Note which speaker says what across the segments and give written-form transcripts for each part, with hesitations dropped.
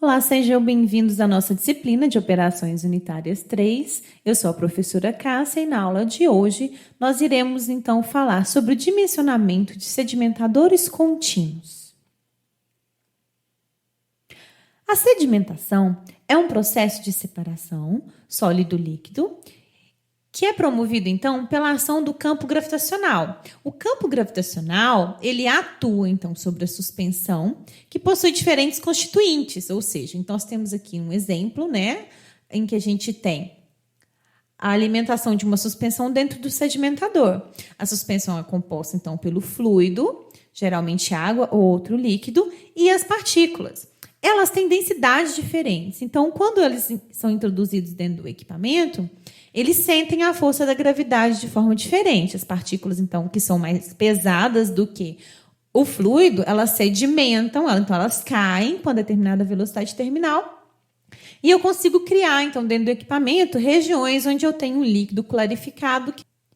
Speaker 1: Olá, sejam bem-vindos à nossa disciplina de Operações Unitárias 3. Eu sou a professora Cássia e na aula de hoje nós iremos então falar sobre o dimensionamento de sedimentadores contínuos. A sedimentação é um processo de separação sólido-líquido que é promovido, então, pela ação do campo gravitacional. O campo gravitacional, ele atua, então, sobre a suspensão, que possui diferentes constituintes, ou seja, então, nós temos aqui um exemplo, né, em que a gente tem a alimentação de uma suspensão dentro do sedimentador. A suspensão é composta, então, pelo fluido, geralmente água ou outro líquido, e as partículas. Elas têm densidades diferentes, então, quando eles são introduzidos dentro do equipamento, eles sentem a força da gravidade de forma diferente. As partículas, então, que são mais pesadas do que o fluido, elas sedimentam, então elas caem com uma determinada velocidade terminal. E eu consigo criar, então, dentro do equipamento, regiões onde eu tenho um líquido clarificado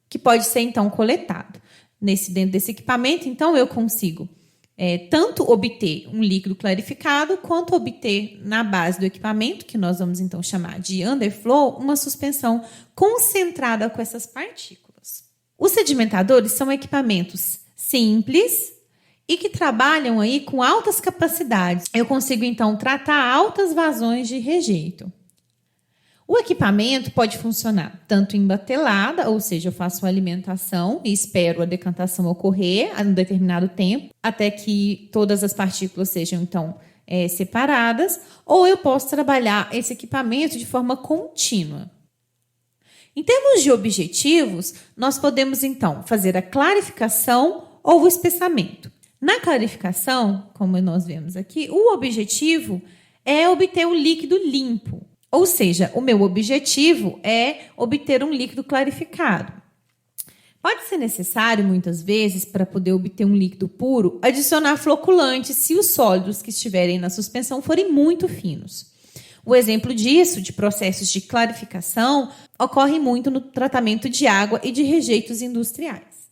Speaker 1: que pode ser, então, coletado. Dentro desse equipamento, então, eu consigo tanto obter um líquido clarificado, quanto obter na base do equipamento, que nós vamos então chamar de underflow, uma suspensão concentrada com essas partículas. Os sedimentadores são equipamentos simples e que trabalham aí com altas capacidades. Eu consigo então tratar altas vazões de rejeito. O equipamento pode funcionar tanto em batelada, ou seja, eu faço a alimentação e espero a decantação ocorrer a um determinado tempo, até que todas as partículas sejam, então, separadas, ou eu posso trabalhar esse equipamento de forma contínua. Em termos de objetivos, nós podemos, então, fazer a clarificação ou o espessamento. Na clarificação, como nós vemos aqui, o objetivo é obter um líquido limpo. Ou seja, o meu objetivo é obter um líquido clarificado. Pode ser necessário, muitas vezes, para poder obter um líquido puro, adicionar floculante se os sólidos que estiverem na suspensão forem muito finos. O exemplo disso, de processos de clarificação, ocorre muito no tratamento de água e de rejeitos industriais.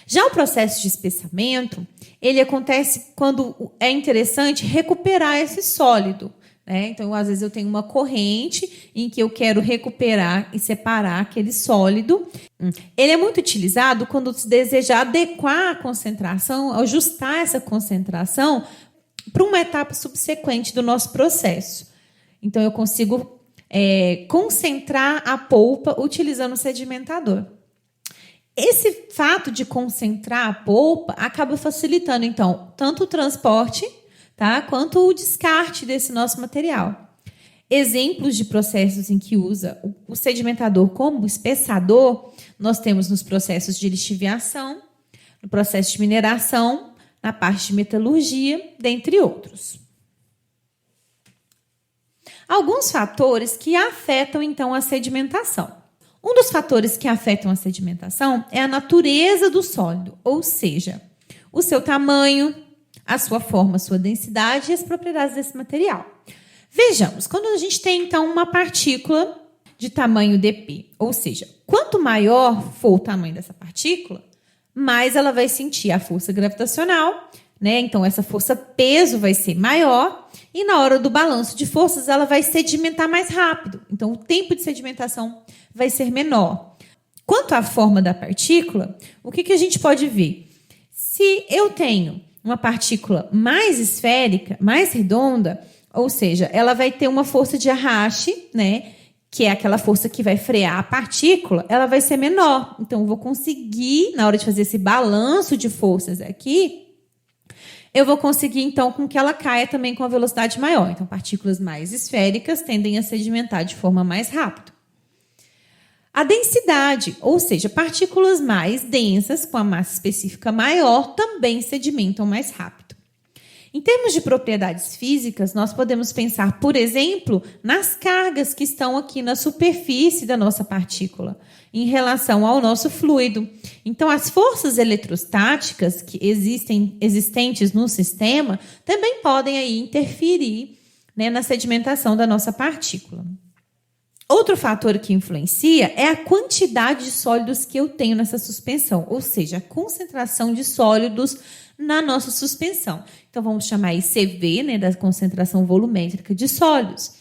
Speaker 1: Já o processo de espessamento, ele acontece quando é interessante recuperar esse sólido. Então, às vezes, eu tenho uma corrente em que eu quero recuperar e separar aquele sólido. Ele é muito utilizado quando se deseja adequar a concentração, ajustar essa concentração para uma etapa subsequente do nosso processo. Então, eu consigo concentrar a polpa utilizando o sedimentador. Esse fato de concentrar a polpa acaba facilitando, então, tanto o transporte, quanto o descarte desse nosso material. Exemplos de processos em que usa o sedimentador como espessador, nós temos nos processos de lixiviação, no processo de mineração, na parte de metalurgia, dentre outros. Alguns fatores que afetam, então, a sedimentação. Um dos fatores que afetam a sedimentação é a natureza do sólido, ou seja, o seu tamanho, a sua forma, a sua densidade e as propriedades desse material. Vejamos, quando a gente tem, então, uma partícula de tamanho dp, ou seja, quanto maior for o tamanho dessa partícula, mais ela vai sentir a força gravitacional, Então, essa força-peso vai ser maior e na hora do balanço de forças, ela vai sedimentar mais rápido. Então, o tempo de sedimentação vai ser menor. Quanto à forma da partícula, o que a gente pode ver? Se eu tenho uma partícula mais esférica, mais redonda, ou seja, ela vai ter uma força de arraste, que é aquela força que vai frear a partícula, ela vai ser menor. Então, eu vou conseguir, na hora de fazer esse balanço de forças aqui, eu vou conseguir, então, com que ela caia também com a velocidade maior. Então, partículas mais esféricas tendem a sedimentar de forma mais rápida. A densidade, ou seja, partículas mais densas, com a massa específica maior, também sedimentam mais rápido. Em termos de propriedades físicas, nós podemos pensar, por exemplo, nas cargas que estão aqui na superfície da nossa partícula, em relação ao nosso fluido. Então, as forças eletrostáticas que existentes no sistema também podem aí interferir, na sedimentação da nossa partícula. Outro fator que influencia é a quantidade de sólidos que eu tenho nessa suspensão, ou seja, a concentração de sólidos na nossa suspensão. Então, vamos chamar aí CV, né, da concentração volumétrica de sólidos.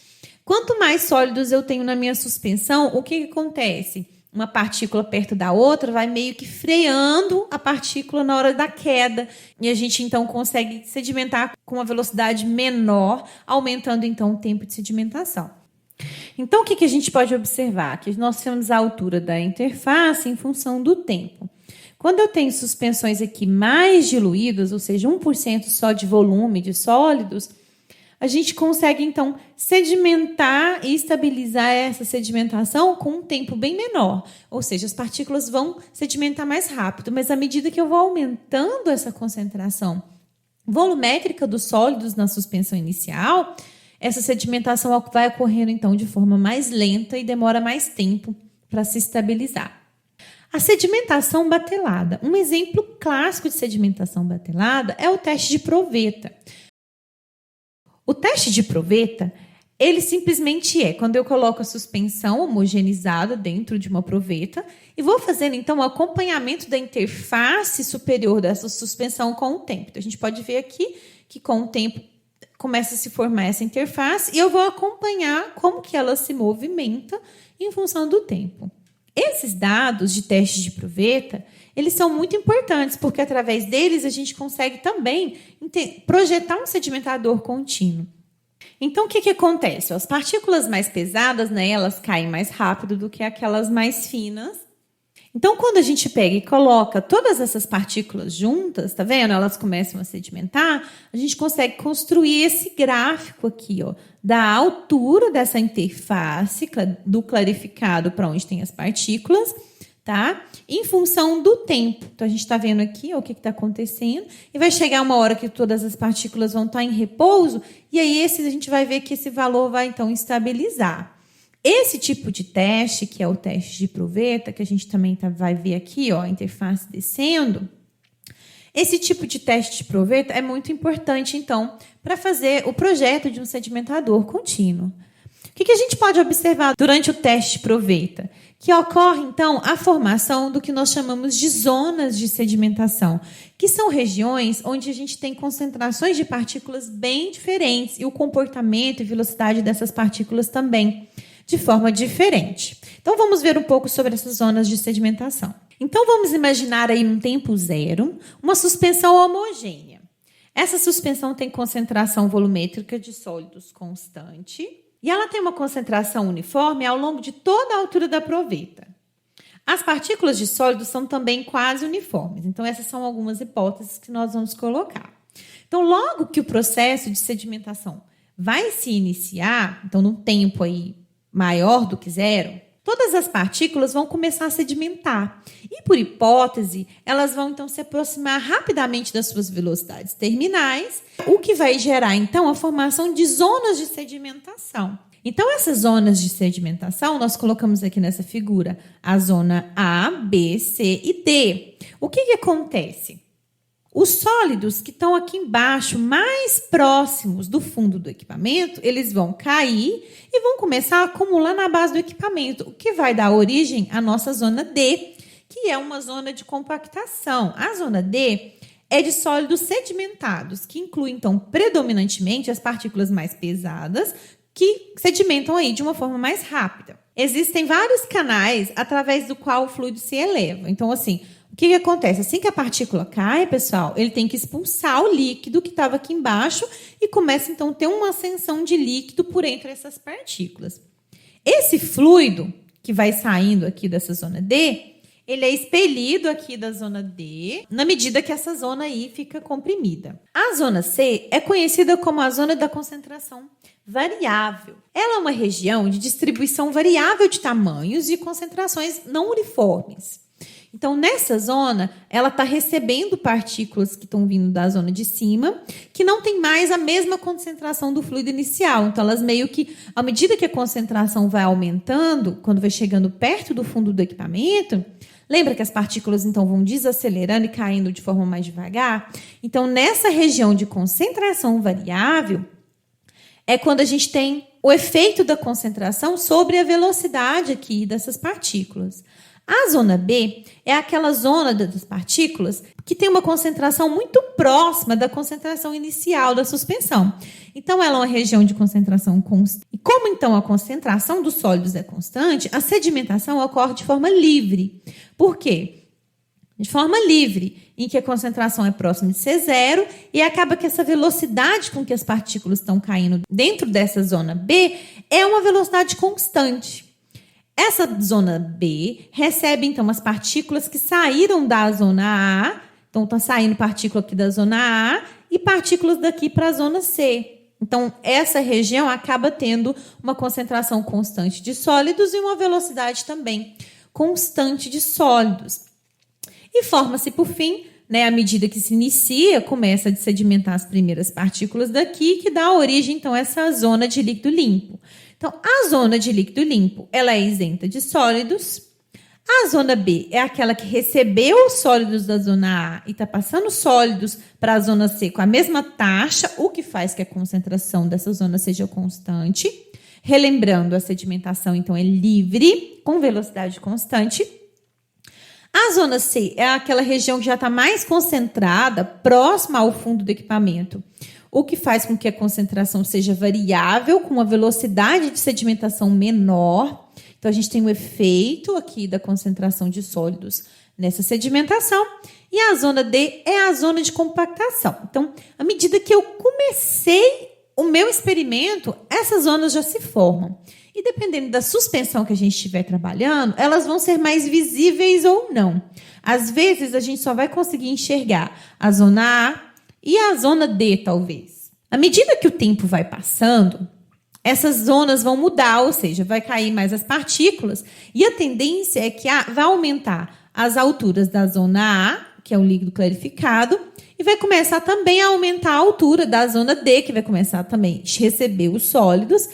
Speaker 1: Quanto mais sólidos eu tenho na minha suspensão, o que acontece? Uma partícula perto da outra vai meio que freando a partícula na hora da queda. E a gente, então, consegue sedimentar com uma velocidade menor, aumentando, então, o tempo de sedimentação. Então, o que a gente pode observar? Que nós temos a altura da interface em função do tempo. Quando eu tenho suspensões aqui mais diluídas, ou seja, 1% só de volume de sólidos, a gente consegue, então, sedimentar e estabilizar essa sedimentação com um tempo bem menor. Ou seja, as partículas vão sedimentar mais rápido, mas à medida que eu vou aumentando essa concentração volumétrica dos sólidos na suspensão inicial, essa sedimentação vai ocorrendo, então, de forma mais lenta e demora mais tempo para se estabilizar. A sedimentação batelada. Um exemplo clássico de sedimentação batelada é o teste de Proveta. O teste de Proveta, ele simplesmente é quando eu coloco a suspensão homogeneizada dentro de uma proveta e vou fazendo, então, o acompanhamento da interface superior dessa suspensão com o tempo. Então, a gente pode ver aqui que, com o tempo, começa a se formar essa interface e eu vou acompanhar como que ela se movimenta em função do tempo. Esses dados de teste de Proveta, eles são muito importantes, porque através deles a gente consegue também projetar um sedimentador contínuo. Então, o que acontece? As partículas mais pesadas, né, elas caem mais rápido do que aquelas mais finas. Então, quando a gente pega e coloca todas essas partículas juntas, tá vendo? Elas começam a sedimentar, a gente consegue construir esse gráfico aqui, ó, da altura dessa interface do clarificado para onde tem as partículas, tá? Em função do tempo. Então, a gente está vendo aqui ó, o que está acontecendo, e vai chegar uma hora que todas as partículas vão estar em repouso, e aí a gente vai ver que esse valor vai, então, estabilizar. Esse tipo de teste, que é o teste de Proveta, que a gente também vai ver aqui, ó, a interface descendo, esse tipo de teste de Proveta é muito importante, então, para fazer o projeto de um sedimentador contínuo. O que a gente pode observar durante o teste de Proveta? Que ocorre, então, a formação do que nós chamamos de zonas de sedimentação, que são regiões onde a gente tem concentrações de partículas bem diferentes e o comportamento e velocidade dessas partículas também de forma diferente. Então, vamos ver um pouco sobre essas zonas de sedimentação. Então, vamos imaginar aí num tempo zero uma suspensão homogênea. Essa suspensão tem concentração volumétrica de sólidos constante e ela tem uma concentração uniforme ao longo de toda a altura da proveta. As partículas de sólidos são também quase uniformes. Então, essas são algumas hipóteses que nós vamos colocar. Então, logo que o processo de sedimentação vai se iniciar, então, num tempo aí maior do que zero, todas as partículas vão começar a sedimentar. E, por hipótese, elas vão, então, se aproximar rapidamente das suas velocidades terminais, o que vai gerar, então, a formação de zonas de sedimentação. Então, essas zonas de sedimentação, nós colocamos aqui nessa figura a zona A, B, C e D. O que acontece? Os sólidos que estão aqui embaixo, mais próximos do fundo do equipamento, eles vão cair e vão começar a acumular na base do equipamento, o que vai dar origem à nossa zona D, que é uma zona de compactação. A zona D é de sólidos sedimentados, que inclui, então, predominantemente as partículas mais pesadas, que sedimentam aí de uma forma mais rápida. Existem vários canais através do qual o fluido se eleva. Então, assim, o que acontece? Assim que a partícula cai, pessoal, ele tem que expulsar o líquido que estava aqui embaixo e começa, então, a ter uma ascensão de líquido por entre essas partículas. Esse fluido que vai saindo aqui dessa zona D, ele é expelido aqui da zona D, na medida que essa zona aí fica comprimida. A zona C é conhecida como a zona da concentração variável. Ela é uma região de distribuição variável de tamanhos e concentrações não uniformes. Então, nessa zona, ela está recebendo partículas que estão vindo da zona de cima, que não tem mais a mesma concentração do fluido inicial. Então, elas meio que, à medida que a concentração vai aumentando, quando vai chegando perto do fundo do equipamento, lembra que as partículas, então, vão desacelerando e caindo de forma mais devagar? Então, nessa região de concentração variável, é quando a gente tem o efeito da concentração sobre a velocidade aqui dessas partículas. A zona B é aquela zona das partículas que tem uma concentração muito próxima da concentração inicial da suspensão. Então, ela é uma região de concentração constante. E como, então, a concentração dos sólidos é constante, a sedimentação ocorre de forma livre. Por quê? De forma livre, em que a concentração é próxima de ser zero e acaba que essa velocidade com que as partículas estão caindo dentro dessa zona B é uma velocidade constante. Essa zona B recebe, então, as partículas que saíram da zona A. Então, está saindo partícula aqui da zona A e partículas daqui para a zona C. Então, essa região acaba tendo uma concentração constante de sólidos e uma velocidade também constante de sólidos. E forma-se, por fim, né, à medida que se inicia, começa a sedimentar as primeiras partículas daqui, que dá origem, então, a essa zona de líquido limpo. Então, a zona de líquido limpo, ela é isenta de sólidos. A zona B é aquela que recebeu os sólidos da zona A e está passando sólidos para a zona C com a mesma taxa, o que faz que a concentração dessa zona seja constante. Relembrando, a sedimentação, então, é livre, com velocidade constante. A zona C é aquela região que já está mais concentrada, próxima ao fundo do equipamento, o que faz com que a concentração seja variável, com uma velocidade de sedimentação menor. Então, a gente tem um efeito aqui da concentração de sólidos nessa sedimentação. E a zona D é a zona de compactação. Então, à medida que eu comecei o meu experimento, essas zonas já se formam. E dependendo da suspensão que a gente estiver trabalhando, elas vão ser mais visíveis ou não. Às vezes, a gente só vai conseguir enxergar a zona A e a zona D, talvez. À medida que o tempo vai passando, essas zonas vão mudar, ou seja, vai cair mais as partículas, e a tendência é que vai aumentar as alturas da zona A, que é o líquido clarificado, e vai começar também a aumentar a altura da zona D, que vai começar também a receber os sólidos,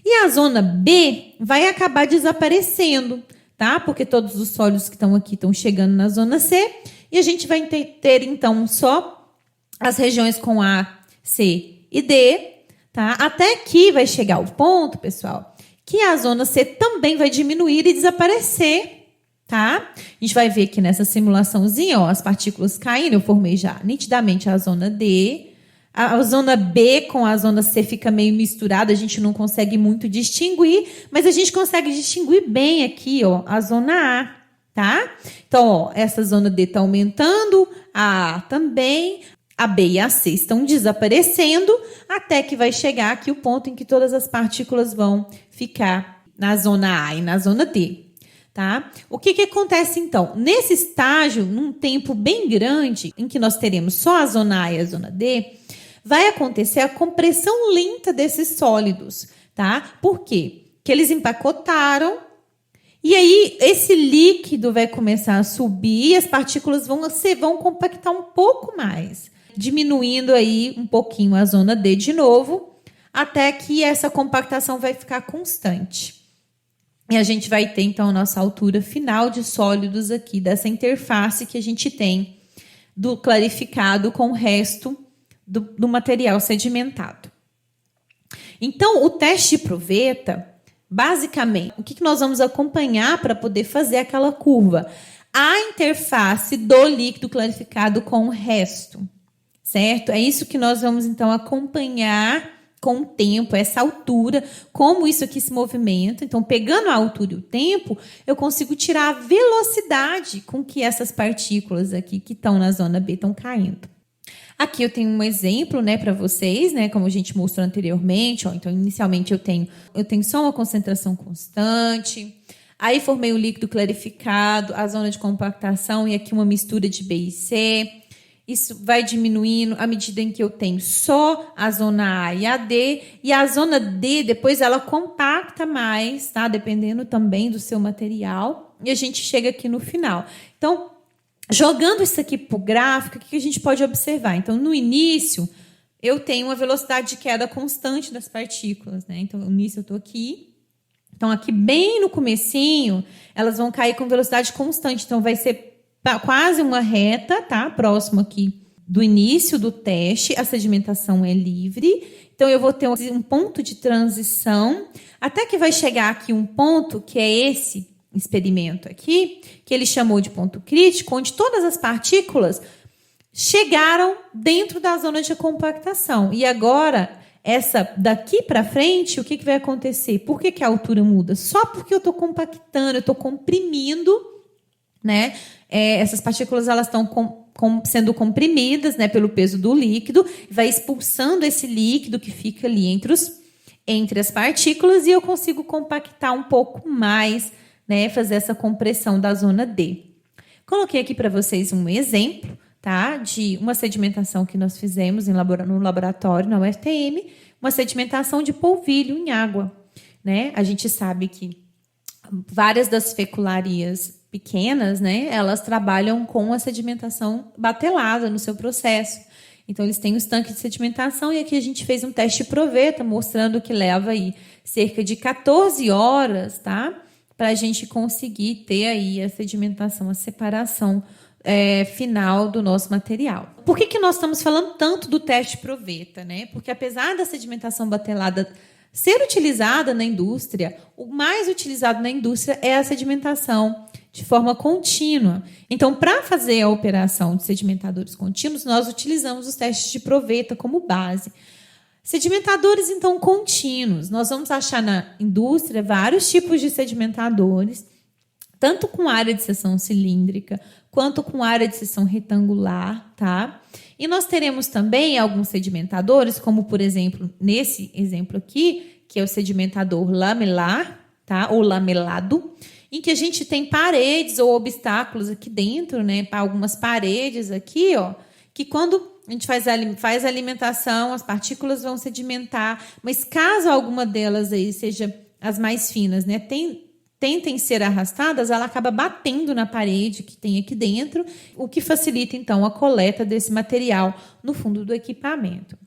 Speaker 1: e a zona B vai acabar desaparecendo, tá? Porque todos os sólidos que estão aqui estão chegando na zona C, e a gente vai ter então, só as regiões com A, C e D, tá? Até que vai chegar o ponto, pessoal, que a zona C também vai diminuir e desaparecer, tá? A gente vai ver aqui nessa simulaçãozinha, ó, as partículas caindo, eu formei já nitidamente a zona D. A zona B com a zona C fica meio misturada, a gente não consegue muito distinguir, mas a gente consegue distinguir bem aqui, ó, a zona A, tá? Então, ó, essa zona D está aumentando, a A também, a B e a C estão desaparecendo, até que vai chegar aqui o ponto em que todas as partículas vão ficar na zona A e na zona D. Tá? O que acontece, então? Nesse estágio, num tempo bem grande, em que nós teremos só a zona A e a zona D, vai acontecer a compressão lenta desses sólidos. Tá? Por quê? Porque eles empacotaram, e aí esse líquido vai começar a subir e as partículas vão compactar um pouco mais, diminuindo aí um pouquinho a zona D de novo, até que essa compactação vai ficar constante. E a gente vai ter, então, a nossa altura final de sólidos aqui, dessa interface que a gente tem do clarificado com o resto do material sedimentado. Então, o teste de proveta, basicamente, o que nós vamos acompanhar para poder fazer aquela curva? A interface do líquido clarificado com o resto. Certo? É isso que nós vamos, então, acompanhar com o tempo, essa altura, como isso aqui se movimenta. Então, pegando a altura e o tempo, eu consigo tirar a velocidade com que essas partículas aqui que estão na zona B estão caindo. Aqui eu tenho um exemplo, né, para vocês, né, como a gente mostrou anteriormente. Ó, então, inicialmente, eu tenho só uma concentração constante. Aí, formei o líquido clarificado, a zona de compactação e aqui uma mistura de B e C. Isso vai diminuindo à medida em que eu tenho só a zona A e a D. E a zona D, depois, ela compacta mais, tá? Dependendo também do seu material. E a gente chega aqui no final. Então, jogando isso aqui para o gráfico, o que a gente pode observar? Então, no início, eu tenho uma velocidade de queda constante das partículas, né? Então, no início eu estou aqui. Então, aqui bem no comecinho, elas vão cair com velocidade constante. Então, vai ser quase uma reta, tá? Próximo aqui do início do teste, a sedimentação é livre. Então, eu vou ter um ponto de transição, até que vai chegar aqui um ponto que é esse experimento aqui, que ele chamou de ponto crítico, onde todas as partículas chegaram dentro da zona de compactação. E agora, daqui para frente, o que vai acontecer? Por que a altura muda? Só porque eu estou compactando, eu estou comprimindo, né? Essas partículas elas estão sendo comprimidas, né, pelo peso do líquido, vai expulsando esse líquido que fica ali entre as partículas e eu consigo compactar um pouco mais, né, fazer essa compressão da zona D. Coloquei aqui para vocês um exemplo, tá, de uma sedimentação que nós fizemos no laboratório, na UFTM, uma sedimentação de polvilho em água, né? A gente sabe que várias das fecularias pequenas, né, elas trabalham com a sedimentação batelada no seu processo. Então, eles têm os tanques de sedimentação e aqui a gente fez um teste de proveta, mostrando que leva aí cerca de 14 horas, tá, para a gente conseguir ter aí a sedimentação, a separação final do nosso material. Por que nós estamos falando tanto do teste de proveta, né? Porque apesar da sedimentação batelada ser utilizada na indústria, o mais utilizado na indústria é a sedimentação de forma contínua. Então, para fazer a operação de sedimentadores contínuos, nós utilizamos os testes de proveta como base. Sedimentadores, então, contínuos. Nós vamos achar na indústria vários tipos de sedimentadores, tanto com área de seção cilíndrica, quanto com área de seção retangular, tá? E nós teremos também alguns sedimentadores, como, por exemplo, nesse exemplo aqui, que é o sedimentador lamelar, tá? Ou lamelado, em que a gente tem paredes ou obstáculos aqui dentro, né? Para algumas paredes aqui, ó, que quando a gente faz a alimentação, as partículas vão sedimentar, mas caso alguma delas aí seja as mais finas, né? Tentem ser arrastadas, ela acaba batendo na parede que tem aqui dentro, o que facilita, então, a coleta desse material no fundo do equipamento.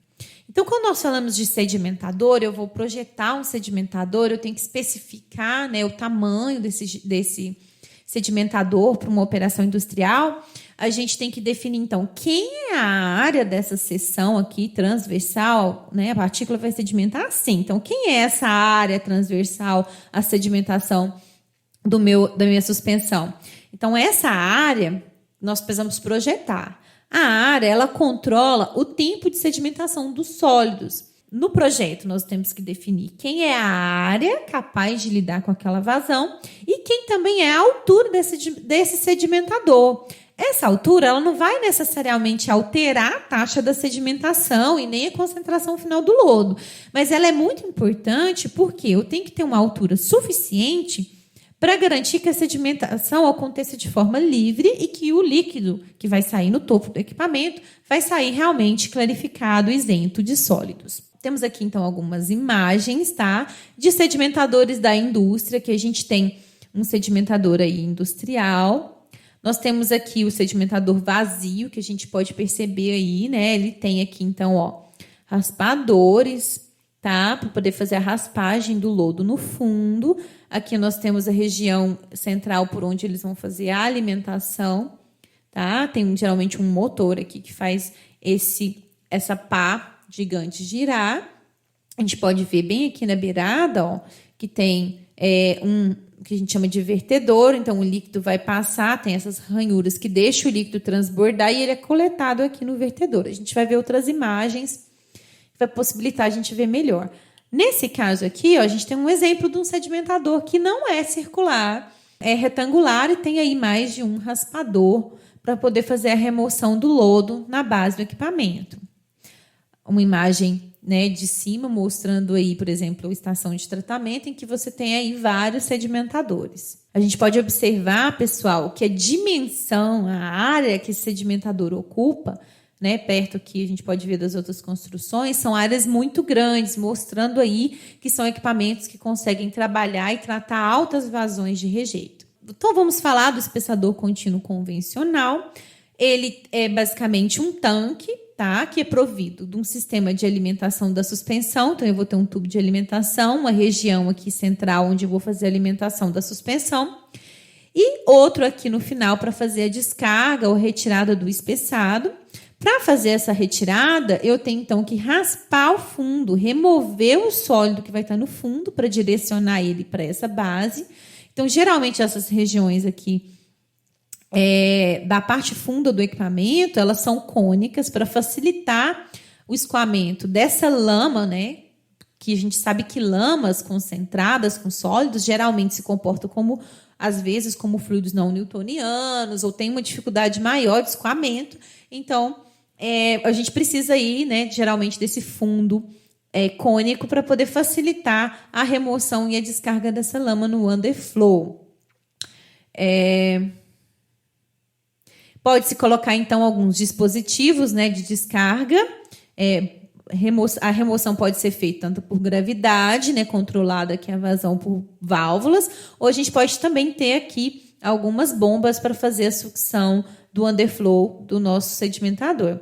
Speaker 1: Então, quando nós falamos de sedimentador, eu vou projetar um sedimentador, eu tenho que especificar, né, o tamanho desse sedimentador para uma operação industrial. A gente tem que definir, então, quem é a área dessa seção aqui transversal, né? A partícula vai sedimentar assim. Então, quem é essa área transversal à sedimentação da minha suspensão? Então, essa área, nós precisamos projetar. A área, ela controla o tempo de sedimentação dos sólidos. No projeto, nós temos que definir quem é a área capaz de lidar com aquela vazão e quem também é a altura desse sedimentador. Essa altura ela não vai necessariamente alterar a taxa da sedimentação e nem a concentração final do lodo, mas ela é muito importante porque eu tenho que ter uma altura suficiente para garantir que a sedimentação aconteça de forma livre e que o líquido que vai sair no topo do equipamento vai sair realmente clarificado, isento de sólidos. Temos aqui, então, algumas imagens, tá, de sedimentadores da indústria, que a gente tem um sedimentador aí industrial. Nós temos aqui o sedimentador vazio, que a gente pode perceber aí, né? Ele tem aqui, então, ó, raspadores, tá? Para poder fazer a raspagem do lodo no fundo. Aqui nós temos a região central por onde eles vão fazer a alimentação, tá? Tem geralmente um motor aqui que faz essa pá gigante girar. A gente pode ver bem aqui na beirada, ó, que tem o que a gente chama de vertedor. Então, o líquido vai passar, tem essas ranhuras que deixam o líquido transbordar e ele é coletado aqui no vertedor. A gente vai ver outras imagens que vai possibilitar a gente ver melhor. Nesse caso aqui, ó, a gente tem um exemplo de um sedimentador que não é circular, é retangular e tem aí mais de um raspador para poder fazer a remoção do lodo na base do equipamento. Uma imagem, né, de cima mostrando aí, por exemplo, a estação de tratamento em que você tem aí vários sedimentadores. A gente pode observar, pessoal, que a dimensão, a área que esse sedimentador ocupa, né, perto aqui a gente pode ver das outras construções, são áreas muito grandes, mostrando aí que são equipamentos que conseguem trabalhar e tratar altas vazões de rejeito. Então, vamos falar do espessador contínuo convencional. Ele é basicamente um tanque, tá, que é provido de um sistema de alimentação da suspensão. Então, eu vou ter um tubo de alimentação, uma região aqui central onde eu vou fazer a alimentação da suspensão e outro aqui no final para fazer a descarga ou retirada do espessado. Para fazer essa retirada, eu tenho, então, que raspar o fundo, remover o sólido que vai estar no fundo para direcionar ele para essa base. Então, geralmente, essas regiões aqui da parte funda do equipamento, elas são cônicas para facilitar o escoamento dessa lama, né? Que a gente sabe que lamas concentradas com sólidos geralmente se comportam como, às vezes, como fluidos não newtonianos, ou tem uma dificuldade maior de escoamento. Então, a gente precisa aí, né, geralmente, desse fundo cônico para poder facilitar a remoção e a descarga dessa lama no underflow. Pode-se colocar, então, alguns dispositivos, né, de descarga. A remoção pode ser feita tanto por gravidade, né, controlada aqui a vazão por válvulas, ou a gente pode também ter aqui algumas bombas para fazer a sucção do underflow do nosso sedimentador.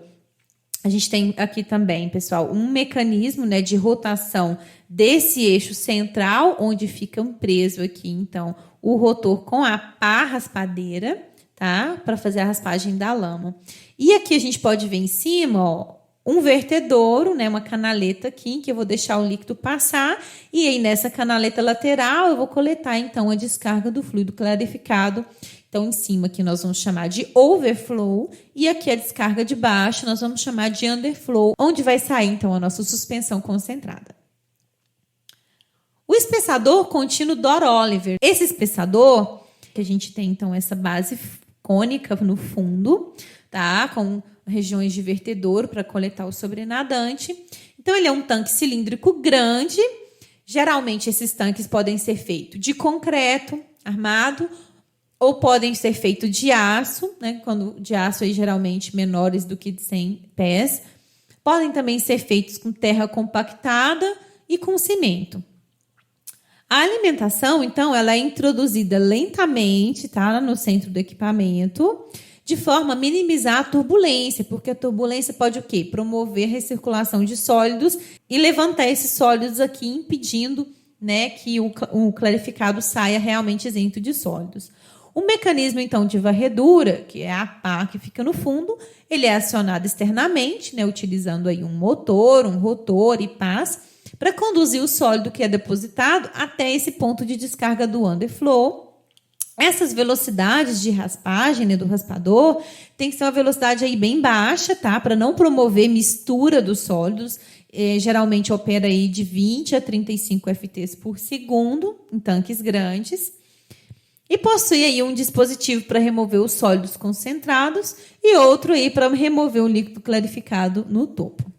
Speaker 1: A gente tem aqui também, pessoal, um mecanismo, né, de rotação desse eixo central, onde fica preso aqui, então, o rotor com a pá raspadeira, tá? Para fazer a raspagem da lama. E aqui a gente pode ver em cima, ó, um vertedouro, né, uma canaleta aqui, em que eu vou deixar o líquido passar, e aí nessa canaleta lateral eu vou coletar, então, a descarga do fluido clarificado. Então, em cima aqui nós vamos chamar de overflow, e aqui a descarga de baixo nós vamos chamar de underflow, onde vai sair, então, a nossa suspensão concentrada. O espessador contínuo Dor-Oliver. Esse espessador, que a gente tem, então, essa base cônica no fundo, tá? Com regiões de vertedouro para coletar o sobrenadante. Então, ele é um tanque cilíndrico grande. Geralmente, esses tanques podem ser feitos de concreto armado ou podem ser feitos de aço, né? Quando de aço aí, geralmente menores do que 100 pés. Podem também ser feitos com terra compactada e com cimento. A alimentação, então, ela é introduzida lentamente, tá? Lá no centro do equipamento, de forma a minimizar a turbulência, porque a turbulência pode o quê? Promover a recirculação de sólidos e levantar esses sólidos aqui, impedindo, né, que o clarificado saia realmente isento de sólidos. O mecanismo, então, de varredura, que é a pá que fica no fundo, ele é acionado externamente, né, utilizando aí um motor, um rotor e pás, para conduzir o sólido que é depositado até esse ponto de descarga do underflow. Essas velocidades de raspagem, né, do raspador tem que ser uma velocidade aí bem baixa, tá? Para não promover mistura dos sólidos. Geralmente opera aí de 20 a 35 FTs por segundo em tanques grandes. E possui aí um dispositivo para remover os sólidos concentrados e outro aí para remover o líquido clarificado no topo.